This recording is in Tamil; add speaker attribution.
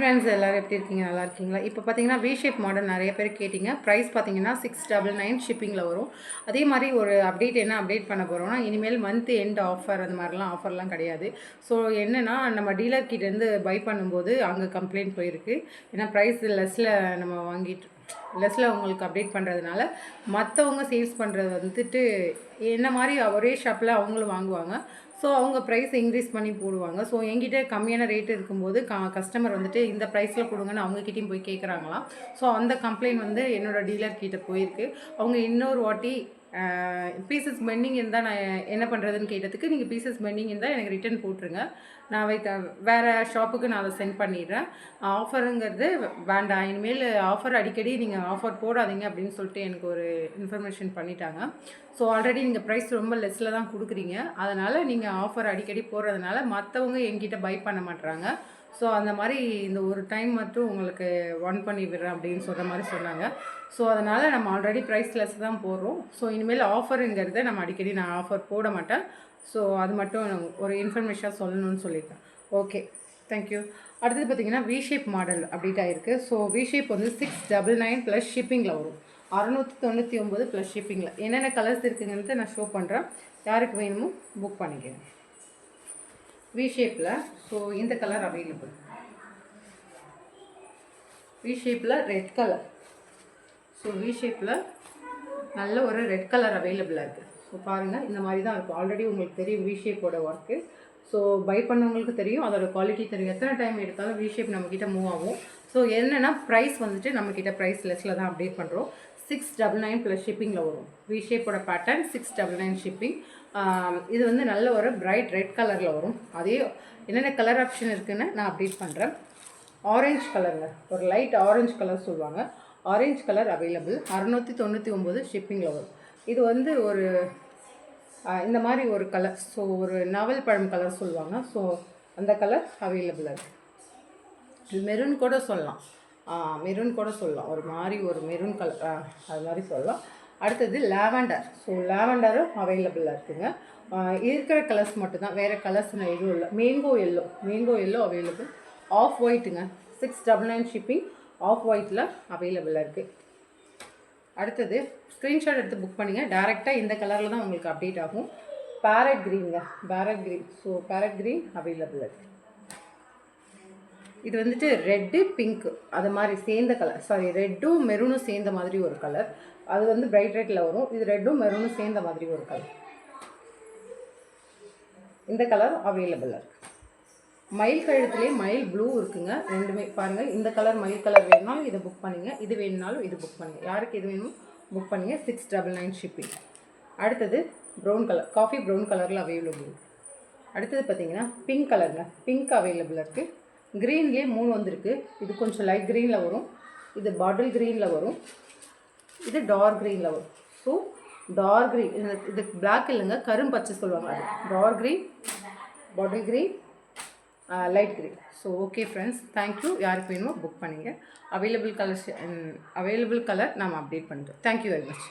Speaker 1: ஃப்ரெண்ட்ஸ் எல்லோரும் எப்படி இருக்கீங்க? நல்லா இருக்கீங்களா? இப்போ பார்த்தீங்கன்னா வி ஷேப் மாடல் நிறைய பேர் கேட்டிங்க. ப்ரைஸ் பார்த்தீங்கன்னா 699 ஷிப்பிங்கில் வரும். அதே மாதிரி ஒரு அப்டேட் என்ன அப்டேட் பண்ண போகிறோம்னா, இனிமேல் மந்த் எண்ட் ஆஃபர் அந்த மாதிரிலாம் ஆஃபர்லாம் கிடையாது. ஸோ என்னென்னா, நம்ம டீலர் கிட்டேருந்து பை பண்ணும்போது அங்கே கம்ப்ளைண்ட் போயிருக்கு. ஏன்னா ப்ரைஸ் நம்ம வாங்கிட்டு லெஸ்ஸில் உங்களுக்கு அப்டேட் பண்ணுறதுனால மற்றவங்க சேல்ஸ் பண்ணுறது வந்துட்டு என்ன மாதிரி ஒரே ஷாப்பில் அவங்களும் வாங்குவாங்க. ஸோ அவங்க ப்ரைஸ் இன்க்ரீஸ் பண்ணி போடுவாங்க. ஸோ என்கிட்ட கம்மியான ரேட் இருக்கும்போது கஸ்டமர் வந்துட்டு இந்த ப்ரைஸில் கொடுங்கன்னு அவங்கக்கிட்டையும் போய் கேட்குறாங்களாம். ஸோ அந்த கம்ப்ளைண்ட் வந்து என்னோடய டீலர்கிட்ட போயிருக்கு. அவங்க இன்னொரு வாட்டி பீசஸ் பெண்டிங் இருந்தால் நான் என்ன பண்ணுறதுன்னு கேட்டதுக்கு, நீங்கள் பீசஸ் பெண்டிங் இருந்தால் எனக்கு ரிட்டன் போட்டுருங்க, நான் வேறு ஷாப்புக்கு நான் அதை சென்ட் பண்ணிடுறேன். ஆஃபருங்கிறது வேண்டாம், இனிமேல் ஆஃபர் அடிக்கடி நீங்கள் ஆஃபர் போடாதீங்க அப்படின்னு சொல்லிட்டு எனக்கு ஒரு இன்ஃபர்மேஷன் பண்ணிட்டாங்க. ஸோ ஆல்ரெடி நீங்கள் ப்ரைஸ் ரொம்ப லெஸ்ஸில் தான் கொடுக்குறீங்க, அதனால் நீங்கள் ஆஃபர் அடிக்கடி போடுறதுனால மற்றவங்க என்கிட்ட பை பண்ண மாட்டுறாங்க. ஸோ அந்த மாதிரி இந்த ஒரு டைம் மட்டும் உங்களுக்கு பண்ணி விடுறேன் அப்படின்னு சொல்கிற மாதிரி சொன்னாங்க. ஸோ அதனால் நம்ம ஆல்ரெடி ப்ரைஸ் லெஸ் தான் போடுறோம். ஸோ இனிமேல் ஆஃபருங்கிறத நம்ம அடிக்கடி நான் ஆஃபர் போட மாட்டேன். ஸோ அது மட்டும் ஒரு இன்ஃபர்மேஷனாக சொல்லணும்னு சொல்லியிருக்கேன். Okay, thank you. அடுத்தது பார்த்திங்கன்னா வி ஷேப் மாடல் அப்டேட் ஆகிருக்கு. ஸோ வி ஷேப் வந்து 699 ப்ளஸ் ஷிப்பிங்கில் வரும். 699 ப்ளஸ் ஷிப்பிங்கில் என்னென்ன கலர்ஸ் இருக்குங்கிறது நான் ஷோ பண்ணுறேன். யாருக்கு வேணுமோ புக் பண்ணிக்கிறேன். வி ஷேப்பில் ஸோ இந்த கலர் அவைலபிள். வி ஷேப்பில் ரெட் கலர். ஸோ வி ஷேப்பில் நல்ல ஒரு ரெட் கலர் அவைலபிளாக இருக்குது. ஸோ பாருங்கள், இந்த மாதிரி தான் இருக்கும். ஆல்ரெடி உங்களுக்கு தெரியும் வி ஷேப்போட ஒர்க்கு. ஸோ பை பண்ணவங்களுக்கு தெரியும், அதோட குவாலிட்டி தெரியும். எத்தனை டைம் எடுத்தாலும் வி ஷேப் நம்மக்கிட்ட மூவ் ஆகும். ஸோ என்னென்னா ப்ரைஸ் வந்துட்டு நம்மக்கிட்ட ப்ரைஸ் லெஸ்ஸில் தான் அப்டேட் பண்ணுறோம். 699 ப்ளஸ் ஷிப்பிங்கில் வரும். வி ஷேப்போட பேட்டர்ன் 699 ஷிப்பிங். இது வந்து நல்ல ஒரு பிரைட் ரெட் கலரில் வரும். அதே என்னென்ன கலர் ஆப்ஷன் இருக்குதுன்னு நான் அப்டேட் பண்ணுறேன். ஆரஞ்சு கலருங்க, ஒரு லைட் ஆரஞ்சு கலர் சொல்லுவாங்க. Orange colour available. 699 ஷிப்பிங்கில் வரும். இது வந்து ஒரு இந்த மாதிரி ஒரு கலர். ஸோ ஒரு நவல் பழம் கலர் சொல்லுவாங்க. ஸோ அந்த கலர் அவைலபிளாக இருக்குது. இது மெரூன் கூட சொல்லலாம். ஒரு மாதிரி ஒரு மெரூன் கலர் அது மாதிரி சொல்லலாம். அடுத்தது லாவெண்டர். ஸோ லாவெண்டரும் அவைலபிளாக இருக்குதுங்க. இருக்கிற கலர்ஸ் மட்டும்தான், வேறு கலர்ஸ் எதுவும் இல்லை. Mango yellow available. ஆஃப் ஒயிட்டுங்க, 699 ஷிப்பிங். ஆஃப் ஒயிட்டில் அவைலபிளாக இருக்குது. அடுத்தது ஸ்க்ரீன்ஷாட் எடுத்து புக் பண்ணிங்க. டேரெக்டாக இந்த கலரில் தான் உங்களுக்கு அப்டேட் ஆகும். பேரட் க்ரீனுங்க, parrot green. So parrot green அவைலபிளாக இருக்குது. இது வந்துட்டு ரெட்டு பிங்க்கு அது மாதிரி சேர்ந்த கலர். சாரி, ரெட்டும் மெரூனும் சேர்ந்த மாதிரி ஒரு கலர். அது வந்து பிரைட் ரெட்டில் வரும். இது ரெட்டும் மெரூனும் சேர்ந்த மாதிரி ஒரு கலர். இந்த கலர் அவைலபிளாக இருக்குது. மயில் கழுத்துலேயே மயில் ப்ளூ இருக்குங்க. ரெண்டுமே பாருங்கள். இந்த கலர் மயில் கலர் வேணுனாலும் இதை புக் பண்ணுங்கள், இது வேணுனாலும் இது புக் பண்ணுங்கள். யாருக்கு எது வேணுமோ புக் பண்ணுங்கள். 699 ஷிப்பிங். அடுத்தது ப்ரௌன் கலர், காஃபி ப்ரௌன் கலரில் அவைலபிள் இருக்குது. அடுத்தது பார்த்திங்கன்னா பிங்க் கலருங்க, பிங்க் அவைலபிளாக இருக்குது. க்ரீன்லேயே 3 வந்திருக்கு. இது கொஞ்சம் லைட் க்ரீனில் வரும், இது பாட்டில் க்ரீனில் வரும், இது டார்க் க்ரீனில் வரும். ஸோ டார்க் க்ரீன், இது பிளாக் இல்லைங்க, கரும்பச்சை சொல்லுவாங்க. அது dark green, bottle green, light green. So okay friends, thank you. யாருக்கு வேணுமோ புக் பண்ணிங்க. அவைலபிள் கலர் நம்ம அப்டேட் பண்ணிட்டோம். Thank you very much.